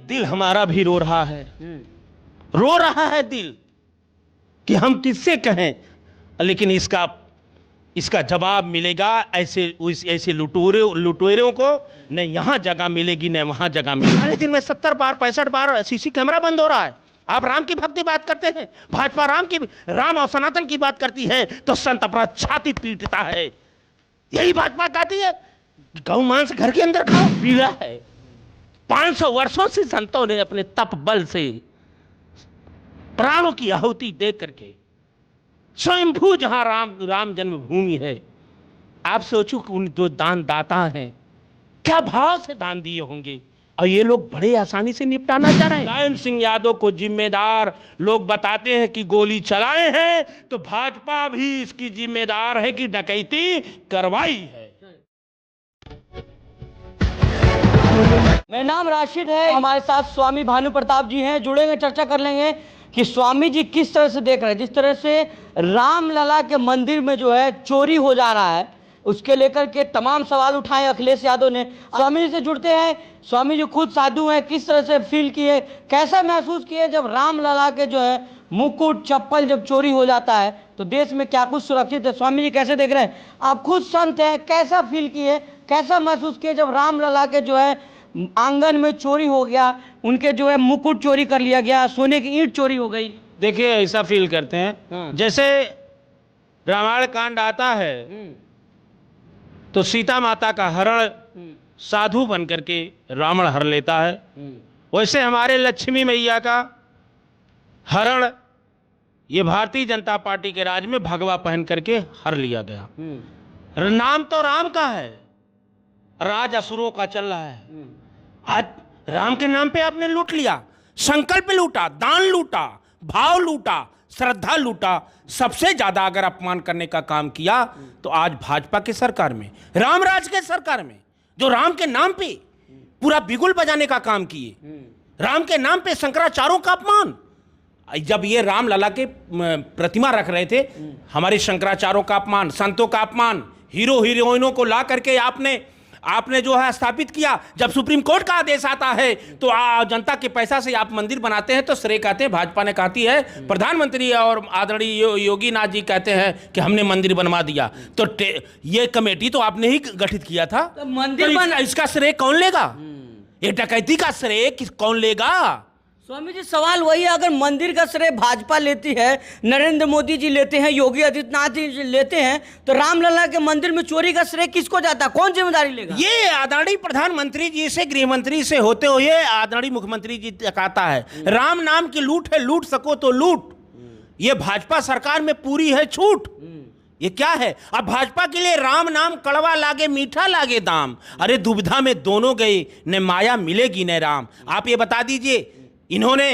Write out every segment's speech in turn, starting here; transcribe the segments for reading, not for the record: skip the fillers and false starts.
दिल हमारा भी रो रहा है दिल कि हम किससे कहें, लेकिन इसका जवाब मिलेगा ऐसे लुटेरों को। न यहाँ जगह मिलेगी न वहाँ जगह मिलेगी। अरे दिन में 70 बार 65 बार सीसी कैमरा बंद हो रहा है। आप राम की भक्ति बात करते हैं, भाजपा राम और सनातन की बात करती है तो संत अपना छाती पीटता है। यही भाजपा कहती है गौ मांस घर के अंदर खाओ, पीड़ा है। 500 वर्षों से संतों ने अपने तप बल से प्राणों की आहुति दे करके स्वयंभू जहां राम जन्मभूमि है, आप सोचो कि उन दो दान दाता हैं क्या भाव से दान दिए होंगे, और ये लोग बड़े आसानी से निपटाना चाह रहे हैं। मुलायम सिंह यादव को जिम्मेदार लोग बताते हैं कि गोली चलाए हैं, तो भाजपा भी इसकी जिम्मेदार है कि डकैती करवाई है। मेरा नाम राशिद है, हमारे साथ स्वामी भानु प्रताप जी हैं, जुड़ेंगे, चर्चा कर लेंगे कि स्वामी जी किस तरह से देख रहे हैं। जिस तरह से रामलला के मंदिर में जो है चोरी हो जा रहा है, उसके लेकर के तमाम सवाल उठाए अखिलेश यादव ने। स्वामी जी से जुड़ते हैं। स्वामी जी खुद साधु हैं, किस तरह से फील किए, कैसा महसूस किए जब रामलला के जो है मुकुट चप्पल जब चोरी हो जाता है तो देश में क्या कुछ सुरक्षित है? स्वामी जी कैसे देख रहे हैं? आप खुद संत हैं, कैसा फील किए, कैसा महसूस किए जब रामलला के जो है आंगन में चोरी हो गया, उनके जो है मुकुट चोरी कर लिया गया, सोने की ईंट चोरी हो गई? देखिए ऐसा फील करते हैं जैसे रामायण कांड आता है तो सीता माता का हरण साधु बन करके रावण हर लेता है, वैसे हमारे लक्ष्मी मैया का हरण ये भारतीय जनता पार्टी के राज में भगवा पहन करके हर लिया गया। नाम तो राम का है, राज असुरों का चल रहा है। आज राम के नाम पे आपने लूट लिया, संकल्प लूटा, दान लूटा, भाव लूटा, श्रद्धा लूटा, सबसे ज्यादा अगर अपमान करने का काम किया तो आज भाजपा की सरकार में, रामराज के सरकार में, जो राम के नाम पे पूरा बिगुल बजाने का काम किए, राम के नाम पे शंकराचार्यों का अपमान। जब ये रामलला के प्रतिमा रख रहे थे, हमारे शंकराचार्यों का अपमान, संतों का अपमान, हीरो हीरोइनों को ला करके आपने जो है स्थापित किया। जब सुप्रीम कोर्ट का आदेश आता है तो जनता के पैसा से आप मंदिर बनाते हैं तो श्रेय कहते हैं, भाजपा ने कहती है, प्रधानमंत्री और आदरणीय योगी नाथ जी कहते हैं कि हमने मंदिर बनवा दिया। तो ये कमेटी तो आपने ही गठित किया था, तो मंदिर इसका श्रेय कौन लेगा? ये डकैती का श्रेय कौन लेगा? स्वामी जी सवाल वही है, अगर मंदिर का श्रेय भाजपा लेती है, नरेंद्र मोदी जी लेते हैं, योगी आदित्यनाथ जी लेते हैं, तो रामलला के मंदिर में चोरी का श्रेय किसको जाता है? कौन जिम्मेदारी लेगा? ये आदरणीय प्रधानमंत्री जी से, गृह मंत्री से होते हुए आदरणीय मुख्यमंत्री जी कहता है राम नाम की लूट है, लूट सको तो लूट। ये भाजपा सरकार में पूरी है छूट। ये क्या है? अब भाजपा के लिए राम नाम कड़वा लागे मीठा लागे दाम। अरे दुविधा में दोनों गए, न माया मिलेगी न राम। आप ये बता दीजिए, इन्होंने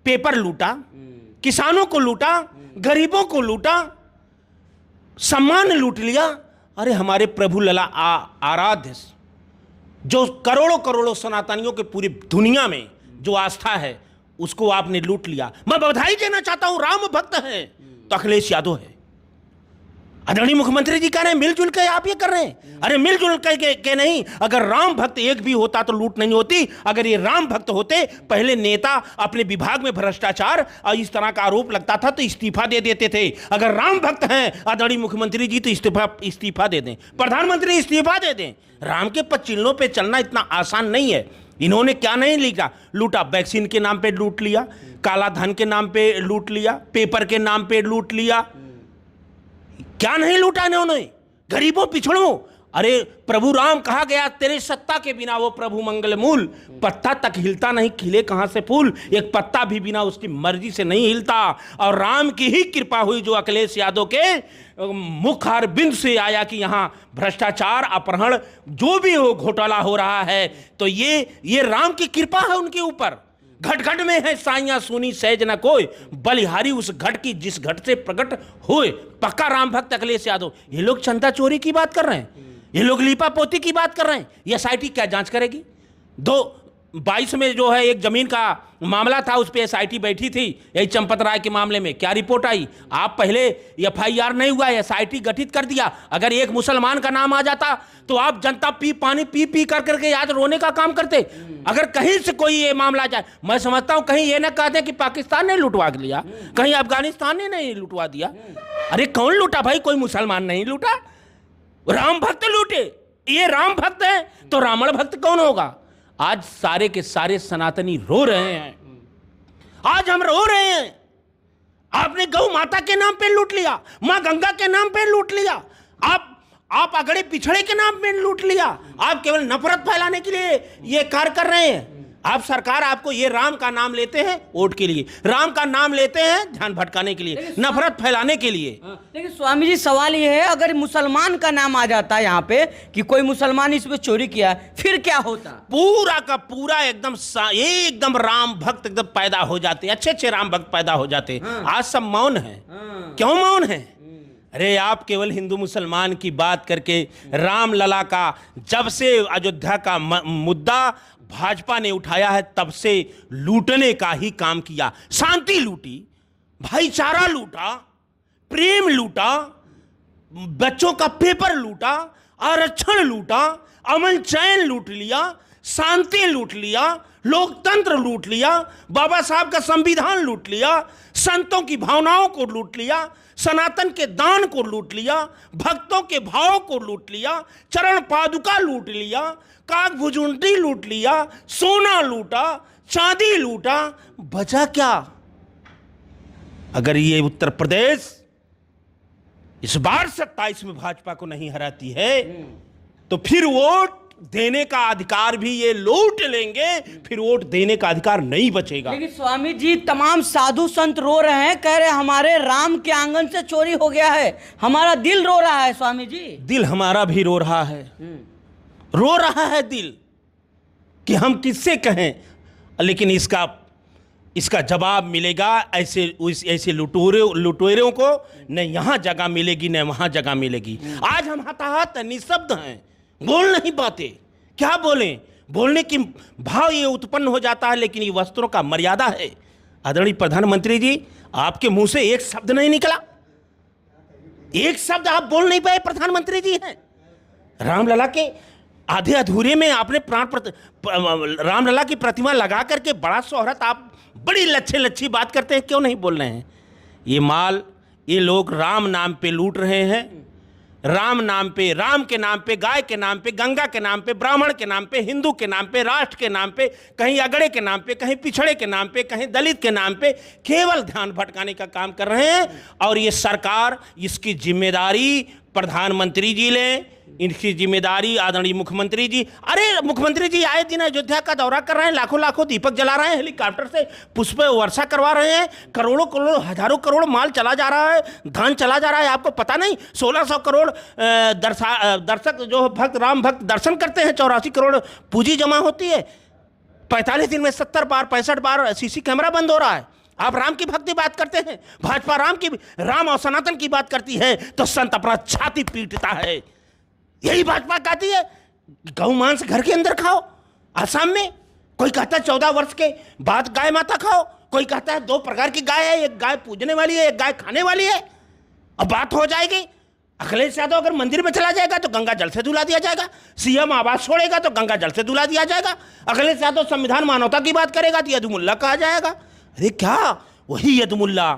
पेपर लूटा, किसानों को लूटा, गरीबों को लूटा, सम्मान लूट लिया। अरे हमारे प्रभु लला आराध्य जो करोड़ों करोड़ों सनातनियों के पूरी दुनिया में जो आस्था है उसको आपने लूट लिया। मैं बधाई देना चाहता हूं, राम भक्त है तो अखिलेश यादव है। आदरणीय मुख्यमंत्री जी कह रहे हैं मिलजुल के आप ये कर रहे हैं। अरे मिलजुल के नहीं, अगर राम भक्त एक भी होता तो लूट नहीं होती। अगर ये राम भक्त होते, पहले नेता अपने विभाग में भ्रष्टाचार और इस तरह का आरोप लगता था तो इस्तीफा दे देते थे। अगर राम भक्त हैं आदरणीय मुख्यमंत्री जी तो इस्तीफा दे दें, प्रधानमंत्री इस्तीफा दे दें। राम के चिन्हों पे चलना इतना आसान नहीं है। इन्होंने क्या नहीं लूटा? वैक्सीन के नाम पे लूट लिया, काला धन के नाम पे लूट लिया, पेपर के नाम पे लूट लिया। क्या नहीं लूटा इन्होंने? गरीबों पिछड़ों। अरे प्रभु राम कहा गया तेरे सत्ता के बिना वो प्रभु मंगल मूल, पत्ता तक हिलता नहीं खिले कहां से फूल। एक पत्ता भी बिना उसकी मर्जी से नहीं हिलता। और राम की ही कृपा हुई जो अखिलेश यादव के मुखार बिंद से आया कि यहां भ्रष्टाचार, अपहरण, जो भी हो घोटाला हो रहा है, तो ये राम की कृपा है उनके ऊपर। घट घट में है साइयां सुनी सहज न कोई, बलिहारी उस घट की जिस घट से प्रकट होए। पक्का राम भक्त अखिलेश यादव। ये लोग चंदा चोरी की बात कर रहे हैं, ये लोग लीपा पोती की बात कर रहे हैं। ये SIT क्या जांच करेगी? 22 में जो है एक जमीन का मामला था, उस पर SIT बैठी थी, यही चंपत राय के मामले में क्या रिपोर्ट आई? आप पहले FIR नहीं हुआ, SIT गठित कर दिया। अगर एक मुसलमान का नाम आ जाता तो आप जनता पानी पी कर करके याद रोने का काम करते। अगर कहीं से कोई ये मामला जाए, मैं समझता हूं कहीं ये ना कहते कि पाकिस्तान ने लुटवा लिया, कहीं अफगानिस्तान ने नहीं लुटवा दिया। अरे कौन लूटा भाई? कोई मुसलमान नहीं लूटा, राम भक्त लूटे। ये राम भक्त है तो रावण भक्त कौन होगा? आज सारे के सारे सनातनी रो रहे हैं, आज हम रो रहे हैं। आपने गौ माता के नाम पे लूट लिया, मां गंगा के नाम पे लूट लिया, आप अगड़े पिछड़े के नाम पे लूट लिया। आप केवल नफरत फैलाने के लिए ये कार्य कर रहे हैं। आप सरकार आपको ये राम का नाम लेते हैं वोट के लिए, राम का नाम लेते हैं ध्यान भटकाने के लिए, नफरत फैलाने के लिए। लेकिन स्वामी जी सवाल ये है, अगर मुसलमान का नाम आ जाता है यहाँ पे कि कोई मुसलमान इसमें चोरी किया, फिर क्या होता? पूरा का पूरा एकदम राम भक्त एकदम पैदा हो जाते, अच्छे राम भक्त पैदा हो जाते। आज सब मौन है। क्यों मौन है? अरे आप केवल हिंदू मुसलमान की बात करके, रामलला का जब से अयोध्या का मुद्दा भाजपा ने उठाया है तब से लूटने का ही काम किया। शांति लूटी, भाईचारा लूटा, प्रेम लूटा, बच्चों का पेपर लूटा, आरक्षण लूटा, अमन चैन लूट लिया, शांति लूट लिया, लोकतंत्र लूट लिया, बाबा साहब का संविधान लूट लिया, संतों की भावनाओं को लूट लिया, सनातन के दान को लूट लिया, भक्तों के भाव को लूट लिया, चरण पादुका लूट लिया, काक भुजुंडी लूट लिया, सोना लूटा, चांदी लूटा। बचा क्या? अगर ये उत्तर प्रदेश इस बार 27 में भाजपा को नहीं हराती है तो फिर वोट देने का अधिकार भी ये लूट लेंगे, फिर वोट देने का अधिकार नहीं बचेगा। लेकिन स्वामी जी तमाम साधु संत रो रहे हैं, कह रहे हमारे राम के आंगन से चोरी हो गया है, हमारा दिल रो रहा है। स्वामी जी दिल हमारा भी रो रहा है, रो रहा है दिल कि हम किससे कहें। लेकिन इसका जवाब मिलेगा ऐसे लुटेरों को, न यहाँ जगह मिलेगी न वहाँ जगह मिलेगी। आज हम हताहत निशब्द हैं, बोल नहीं पाते। क्या बोलें? बोलने की भाव ये उत्पन्न हो जाता है, लेकिन ये वस्त्रों का मर्यादा है। आदरणीय प्रधानमंत्री जी, आपके मुंह से एक शब्द नहीं निकला, एक शब्द आप बोल नहीं पाए। प्रधानमंत्री जी हैं, रामलला के आधे अधूरे में आपने रामलला की प्रतिमा लगा करके बड़ा शोहरत, आप बड़ी लच्छी बात करते हैं, क्यों नहीं बोल रहे हैं? ये लोग राम नाम पे लूट रहे हैं, राम नाम पे, राम के नाम पे, गाय के नाम पे, गंगा के नाम पे, ब्राह्मण के नाम पे, हिंदू के नाम पे, राष्ट्र के नाम पे, कहीं अगड़े के नाम पे, कहीं पिछड़े के नाम पे, कहीं दलित के नाम पे केवल ध्यान भटकाने का काम कर रहे हैं। और ये सरकार, इसकी जिम्मेदारी प्रधानमंत्री जी लें, इनकी जिम्मेदारी आदरणीय मुख्यमंत्री जी। अरे मुख्यमंत्री जी आए दिन अयोध्या का दौरा कर रहे हैं, लाखों दीपक जला रहे हैं, हेलीकॉप्टर से पुष्प वर्षा करवा रहे हैं, करोड़ों हजारों करोड़ माल चला जा रहा है, धान चला जा रहा है। आपको पता नहीं 1600 करोड़ दर्शक जो भक्त राम भक्त दर्शन करते हैं, 84 करोड़ पूंजी जमा होती है, 45 दिन में 70 बार 65 बार CC कैमरा बंद हो रहा है। आप राम की भक्ति बात करते हैं, भाजपा राम और सनातन की बात करती है तो संत अपना छाती पीटता है। यही भाजपा कहती है गौ मांस घर के अंदर खाओ। आसाम में कोई कहता है 14 वर्ष के बाद गाय माता खाओ, कोई कहता है 2 प्रकार की गाय है, एक गाय पूजने वाली है, एक गाय खाने वाली है। अब बात हो जाएगी, अखिलेश यादव अगर मंदिर में चला जाएगा तो गंगा जल से धुला दिया जाएगा, CM आवाज छोड़ेगा तो गंगा जल से धुला दिया जाएगा, अखिलेश यादव संविधान मानवता की बात करेगा तो यदुमुल्ला कहा जाएगा। अरे क्या वही यदुमुल्ला?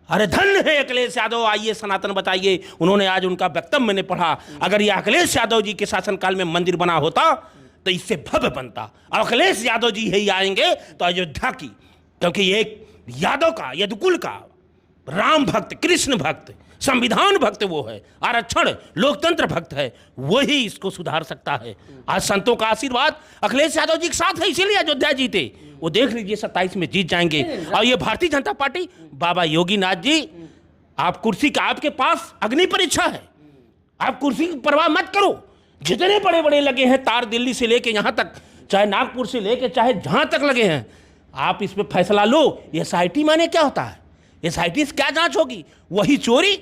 अरे धन है अखिलेश यादव। आइए सनातन बताइए, उन्होंने आज उनका वक्तव्य मैंने पढ़ा, अगर ये अखिलेश यादव जी के शासनकाल में मंदिर बना होता तो इससे भव्य बनता। और अखिलेश यादव जी ही आएंगे तो अयोध्या की, क्योंकि ये यादव का, यदुकुल का राम भक्त, कृष्ण भक्त, संविधान भक्त वो है, आरक्षण लोकतंत्र भक्त है, वही इसको सुधार सकता है। आज संतों का आशीर्वाद अखिलेश यादव जी के साथ है, इसीलिए अयोध्या जीते। वो देख लीजिए 27 में जीत जाएंगे। और ये भारतीय जनता पार्टी, बाबा योगीनाथ जी, आप कुर्सी का, आपके पास अग्नि परीक्षा है, आप कुर्सी की परवाह मत करो। जितने बड़े बड़े लगे हैं तार, दिल्ली से लेके यहाँ तक, चाहे नागपुर से लेके चाहे जहाँ तक लगे हैं, आप इस पर फैसला लो। ये SIT माने क्या होता है? SIT से क्या जांच होगी? वही चोरी,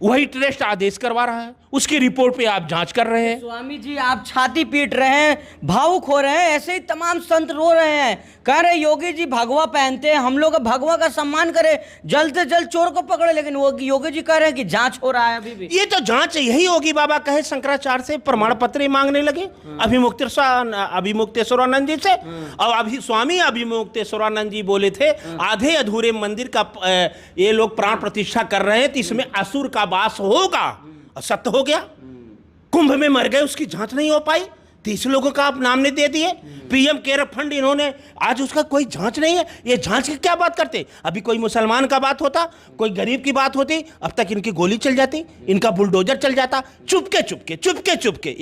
वही ट्रस्ट आदेश करवा रहा है, उसकी रिपोर्ट पे आप जांच कर रहे हैं। स्वामी जी आप छाती पीट रहे हैं, भावुक हो रहे हैं, ऐसे ही तमाम संत रो रहे हैं, कह रहे योगी जी भगवा पहनते हैं, हम लोग भगवा का सम्मान करें, जल्द से जल्द चोर को पकड़े, लेकिन वो योगी जी कह रहे हैं कि जांच हो रहा है अभी भी। ये तो जांच यही योगी बाबा कहे शंकराचार्य से प्रमाण पत्र मांगने लगे अभिमुक्तेश्वरानंद जी से। और अभी स्वामी अभिमुक्तेश्वरानंद जी बोले थे आधे अधूरे मंदिर का ये लोग प्राण प्रतिष्ठा कर रहे हैं तो इसमें असुर का वास होगा, और सत्य हो गया। कुंभ में मर गए, उसकी जांच नहीं हो पाई, 30 लोगों का आप नाम नहीं दे दिए। पीएम केयर फंड इन्होंने, आज उसका कोई जांच नहीं है। ये जांच की क्या बात करते? अभी कोई मुसलमान का बात होता, कोई गरीब की बात होती, अब तक इनकी गोली चल जाती, इनका बुलडोजर चल जाता। चुपके चुपके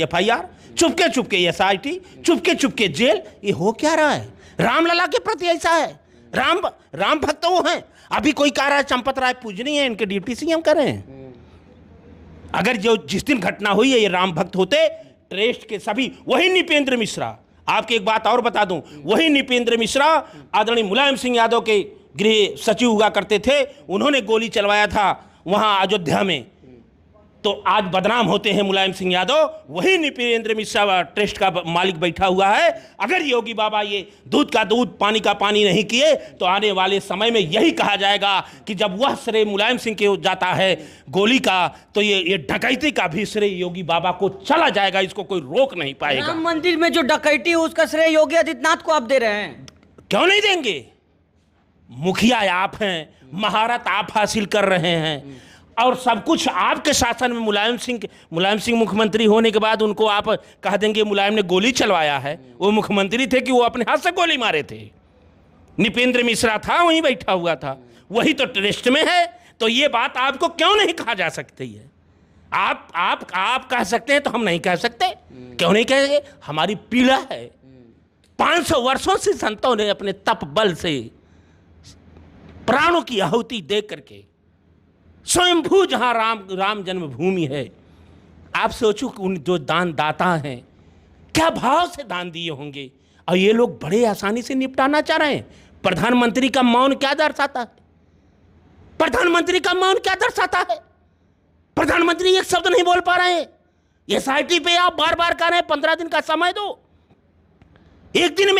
FIR, चुपके SIT, चुपके जेल। ये हो क्या रहा है? रामलला के प्रति ऐसा है। राम भक्त वो हैं। अभी कोई कह रहा है चंपत राय पूजनीय है, इनके डिप्टी CM कर रहे हैं। अगर जो जिस दिन घटना हुई है ये राम भक्त होते, ट्रस्ट के सभी, वही नृपेंद्र मिश्रा, आपकी एक बात और बता दूं, वही नृपेंद्र मिश्रा आदरणीय मुलायम सिंह यादव के गृह सचिव हुआ करते थे, उन्होंने गोली चलवाया था वहां अयोध्या में। तो आज बदनाम होते हैं मुलायम सिंह यादव, वही नृपेंद्र मिश्रा ट्रस्ट का मालिक बैठा हुआ है। अगर योगी बाबा ये दूध का दूध पानी का पानी नहीं किए तो आने वाले समय में यही कहा जाएगा कि जब वह श्रेय मुलायम सिंह के जाता है गोली का, तो ये डकैती का भी श्रेय योगी बाबा को चला जाएगा, इसको कोई रोक नहीं पाएगा। राम मंदिर में जो डकैती है उसका श्रेय योगी आदित्यनाथ को आप दे रहे हैं, क्यों नहीं देंगे? मुखिया आप हैं, महारत आप हासिल कर रहे हैं, और सब कुछ आपके शासन में। मुलायम सिंह मुख्यमंत्री होने के बाद उनको आप कह देंगे मुलायम ने गोली चलवाया है? वो मुख्यमंत्री थे कि वो अपने हाथ से गोली मारे थे? नृपेंद्र मिश्रा था, वहीं बैठा हुआ था, वही तो ट्रस्ट में है। तो ये बात आपको क्यों नहीं कहा जा सकती है? आप कह सकते हैं तो हम नहीं कह सकते? क्यों नहीं कहेंगे? हमारी पीड़ा है। 500 वर्षों से संतों ने अपने तप बल से प्राणों की आहुति दे करके स्वयंभू जहां राम जन्मभूमि है, आप सोचो कि उन जो दान दाता हैं क्या भाव से दान दिए होंगे, और ये लोग बड़े आसानी से निपटाना चाह रहे हैं। प्रधानमंत्री का मौन क्या दर्शाता है? प्रधानमंत्री का मौन क्या दर्शाता है? प्रधानमंत्री एक शब्द नहीं बोल पा रहे हैं। SIT पे आप बार बार कह रहे हैं 15 दिन का समय दो। एक दिन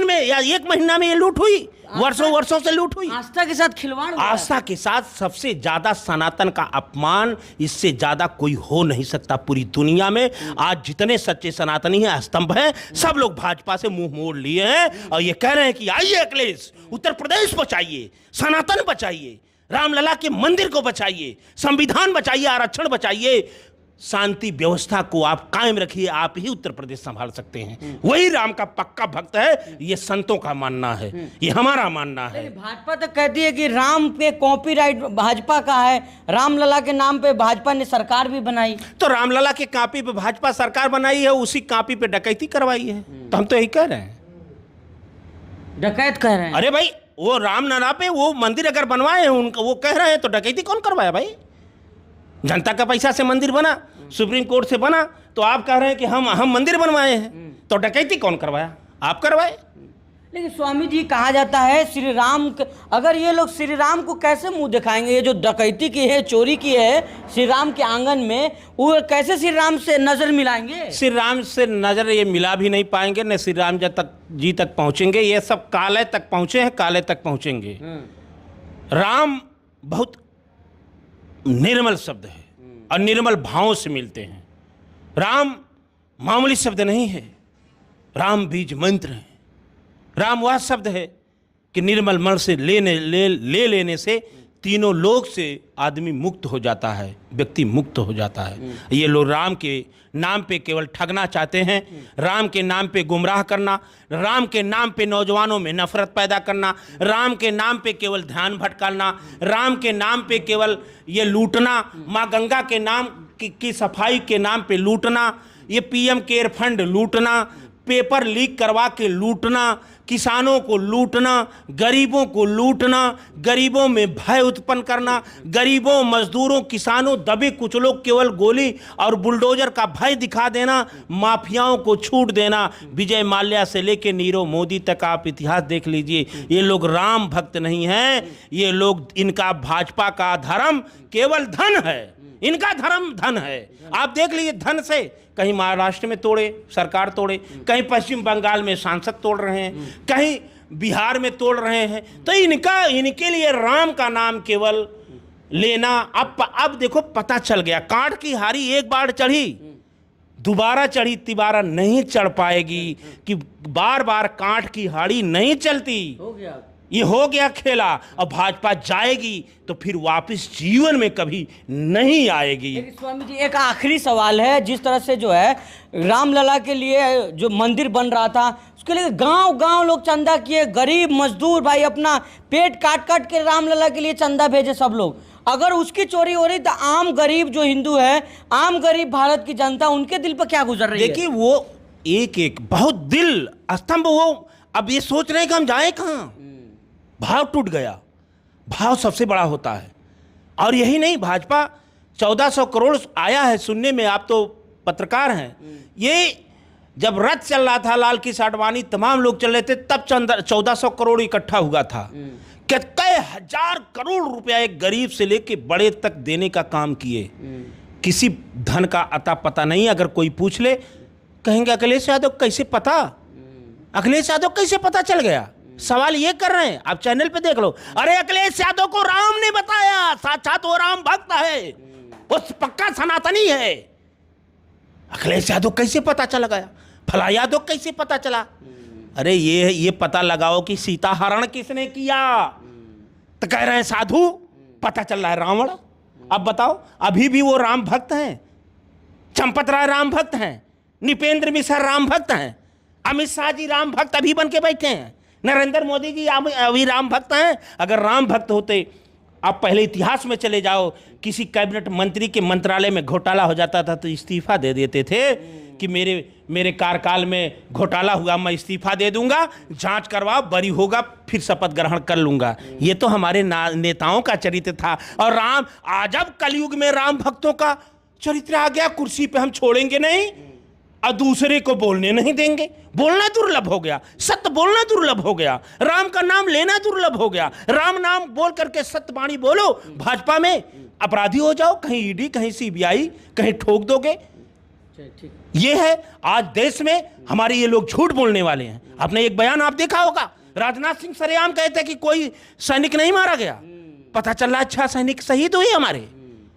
में या एक महीना में ये लूट हुई, वर्षों से लूट हुई। आस्था के साथ खिलवाड़, आस्था के साथ सबसे ज्यादा सनातन का अपमान, इससे ज्यादा कोई हो नहीं सकता पूरी दुनिया में। आज जितने सच्चे सनातनी हैं, स्तंभ हैं, सब लोग भाजपा से मुंह मोड़ लिए हैं और ये कह रहे हैं कि आइए अखिलेश, उत्तर प्रदेश बचाइए, सनातन बचाइए, रामलला के मंदिर को बचाइए, संविधान बचाइए, आरक्षण बचाइए, शांति व्यवस्था को आप कायम रखिए, आप ही उत्तर प्रदेश संभाल सकते हैं। वही राम का पक्का भक्त है, ये संतों का मानना है, ये हमारा मानना है। भाजपा तो कहती है कि राम पे कॉपीराइट भाजपा का है, रामलला के नाम पे भाजपा ने सरकार भी बनाई। तो रामलला के कॉपी पे भाजपा सरकार बनाई है, उसी कॉपी पे डकैती करवाई है। तो हम तो यही कह रहे हैं, डकैत कह रहे हैं। अरे भाई, वो रामलला पे वो मंदिर अगर बनवाए हैं उनका, वो कह रहे हैं, तो डकैती कौन करवाया भाई? जनता का पैसा से मंदिर बना, सुप्रीम कोर्ट से बना, तो आप कह रहे हैं कि हम मंदिर बनवाए हैं, तो डकैती कौन करवाया? आप करवाए। लेकिन स्वामी जी कहा जाता है श्री राम, अगर ये लोग श्री राम को कैसे मुंह दिखाएंगे? ये जो डकैती की है, चोरी की है श्री राम के आंगन में, वो कैसे श्री राम से नजर मिलाएंगे? श्री राम से नजर ये मिला भी नहीं पाएंगे, न श्री राम जी तक पहुंचेंगे। ये सब काले तक पहुंचे हैं, काले तक पहुंचेंगे। राम बहुत निर्मल शब्द है और निर्मल भावों से मिलते हैं। राम मामूली शब्द नहीं है, राम बीज मंत्र है। राम वह शब्द है कि निर्मल मन से ले लेने से तीनों लोक से आदमी मुक्त हो जाता है, व्यक्ति मुक्त हो जाता है। ये लोग राम के नाम पे केवल ठगना चाहते हैं, राम के नाम पे गुमराह करना, राम के नाम पे नौजवानों में नफरत पैदा करना, राम के नाम पे केवल ध्यान भटकाना, राम के नाम पे केवल ये लूटना, माँ गंगा के नाम की सफाई के नाम पे लूटना, ये PM केयर फंड लूटना, पेपर लीक करवा के लूटना, किसानों को लूटना, गरीबों को लूटना, गरीबों में भय उत्पन्न करना, गरीबों, मजदूरों, किसानों, दबे कुचलों केवल गोली और बुलडोजर का भय दिखा देना, माफियाओं को छूट देना। विजय माल्या से लेकर नीरव मोदी तक आप इतिहास देख लीजिए, ये लोग राम भक्त नहीं हैं, ये लोग, इनका भाजपा का धर्म केवल धन है, इनका धर्म धन है। आप देख लीजिए, धन से कहीं महाराष्ट्र में तोड़े, सरकार तोड़े, कहीं पश्चिम बंगाल में सांसद तोड़ रहे हैं, कहीं बिहार में तोड़ रहे हैं। तो इनके लिए राम का नाम केवल लेना, अब देखो पता चल गया, कांट की हारी एक बार चढ़ी, दोबारा चढ़ी तिबारा नहीं चढ़ पाएगी, कि बार बार कांट की हाड़ी नहीं चलती। हो गया, ये हो गया खेला। और भाजपा जाएगी तो फिर वापस जीवन में कभी नहीं आएगी। लेकिन स्वामी जी एक आखिरी सवाल है, जिस तरह से जो है रामलला के लिए जो मंदिर बन रहा था उसके लिए गांव गांव लोग चंदा किए, गरीब मजदूर भाई अपना पेट काट काट के रामलला के लिए चंदा भेजे सब लोग। अगर उसकी चोरी हो रही तो आम गरीब जो हिंदू है, आम गरीब भारत की जनता, उनके दिल पर क्या गुजर रही है? देखिए वो एक बहुत दिल स्तंभ, वो अब ये सोच रहे हैं कि हम जाए कहाँ। भाव टूट गया। भाव सबसे बड़ा होता है। और यही नहीं, भाजपा 1400 करोड़ आया है सुनने में, आप तो पत्रकार हैं। ये जब रथ चल रहा था, लाल किस आडवाणी तमाम लोग चल रहे थे, तब 1400 करोड़ इकट्ठा हुआ था। कितने हजार करोड़ रुपया एक गरीब से लेके बड़े तक देने का काम किए। किसी धन का अता पता नहीं। अगर कोई पूछ ले, कहेंगे अखिलेश यादव कैसे पता, अखिलेश यादव कैसे पता चल गया। सवाल ये कर रहे हैं, आप चैनल पे देख लो। अरे अखिलेश यादव को राम ने बताया, साक्षात वो राम भक्त है, वो पक्का सनातनी है। अखिलेश यादव कैसे पता चला गया, फला यादव कैसे पता चला। अरे ये पता लगाओ कि सीता हरण किसने किया। तो कह रहे हैं साधु, पता चल रहा है रावण। अब बताओ, अभी भी वो राम भक्त हैं, चंपत राय राम भक्त हैं, नृपेंद्र मिश्रा राम भक्त हैं, अमित शाह जी राम भक्त अभी बन के बैठे हैं, नरेंद्र मोदी जी अभी राम भक्त हैं। अगर राम भक्त होते, आप पहले इतिहास में चले जाओ, किसी कैबिनेट मंत्री के मंत्रालय में घोटाला हो जाता था तो इस्तीफा दे देते थे कि मेरे कार्यकाल में घोटाला हुआ, मैं इस्तीफा दे दूंगा, जांच करवाओ, बरी होगा, फिर शपथ ग्रहण कर लूंगा। ये तो हमारे नेताओं का चरित्र था। और राम, आज अब कलयुग में राम भक्तों का चरित्र आ गया, कुर्सी पे हम छोड़ेंगे नहीं और दूसरे को बोलने नहीं देंगे। बोलना दुर्लभ हो गया, सत्य बोलना दुर्लभ हो गया, राम का नाम लेना दुर्लभ हो गया। राम नाम बोल करके सत्य वाणी बोलो, भाजपा में अपराधी हो जाओ, कहीं ईडी, कहीं सीबीआई, कहीं ठोक दोगे। ये है आज देश में हमारे ये लोग झूठ बोलने वाले हैं। आपने एक बयान आप देखा होगा, राजनाथ सिंह सरेआम कहते हैं कि कोई सैनिक नहीं मारा गया, पता चल रहा अच्छा सैनिक शहीद हुए हमारे।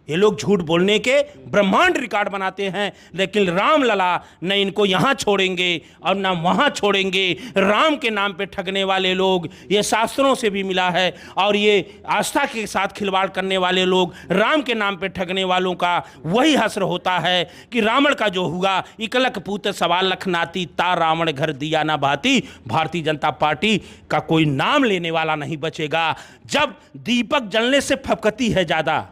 ये लोग झूठ बोलने के ब्रह्मांड रिकॉर्ड बनाते हैं, लेकिन रामलला न इनको यहाँ छोड़ेंगे और न वहाँ छोड़ेंगे। राम के नाम पे ठगने वाले लोग, ये शास्त्रों से भी मिला है, और ये आस्था के साथ खिलवाड़ करने वाले लोग, राम के नाम पे ठगने वालों का वही हश्र होता है कि रावण का जो हुआ, इकलक पूत सवाल लखनाती, ता रावण घर दिया ना भाती। भारतीय जनता पार्टी का कोई नाम लेने वाला नहीं बचेगा। जब दीपक जलने से फपकती है ज़्यादा,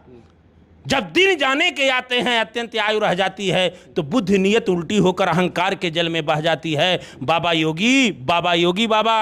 जब दिन जाने के आते हैं अत्यंत आयु रह जाती है, तो बुद्धि नियत उल्टी होकर अहंकार के जल में बह जाती है। बाबा योगी बाबा,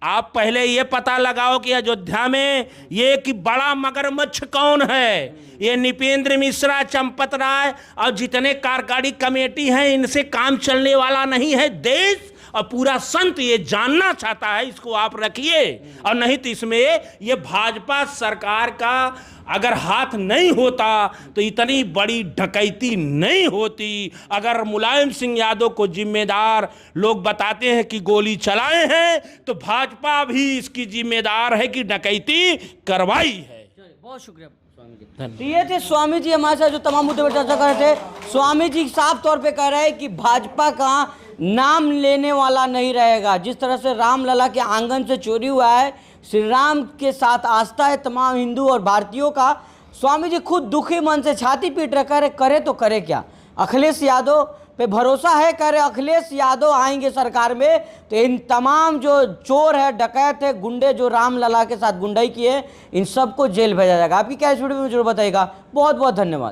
आप पहले ये पता लगाओ कि अयोध्या में ये कि बड़ा मगरमच्छ कौन है। ये नृपेंद्र मिश्रा, चंपत राय और जितने कार्यकारी कमेटी हैं, इनसे काम चलने वाला नहीं है देश। और पूरा संत ये जानना चाहता है, इसको आप रखिए। और नहीं तो इसमें ये भाजपा सरकार का अगर हाथ नहीं होता तो इतनी बड़ी डकैती नहीं होती। अगर मुलायम सिंह यादव को जिम्मेदार लोग बताते हैं कि गोली चलाए हैं, तो भाजपा भी इसकी जिम्मेदार है कि डकैती करवाई है। बहुत शुक्रिया स्वामी जी। ये थे स्वामी जी हमारे साथ जो तमाम मुद्दे पर चर्चा कर रहे थे। स्वामी जी साफ तौर पे कह रहे हैं कि भाजपा का नाम लेने वाला नहीं रहेगा। जिस तरह से रामलला के आंगन से चोरी हुआ है, श्री राम के साथ आस्था है तमाम हिंदू और भारतीयों का। स्वामी जी खुद दुखी मन से छाती पीट रहे, करे तो करे क्या। अखिलेश यादव पे भरोसा है, कह रहे अखिलेश यादव आएंगे सरकार में तो इन तमाम जो चोर है, डकैत है, गुंडे जो रामलला के साथ गुंडाई किए, इन सबको जेल भेजा जाएगा। आपकी क्या इस वीडियो में जरूर बताइएगा। बहुत बहुत धन्यवाद।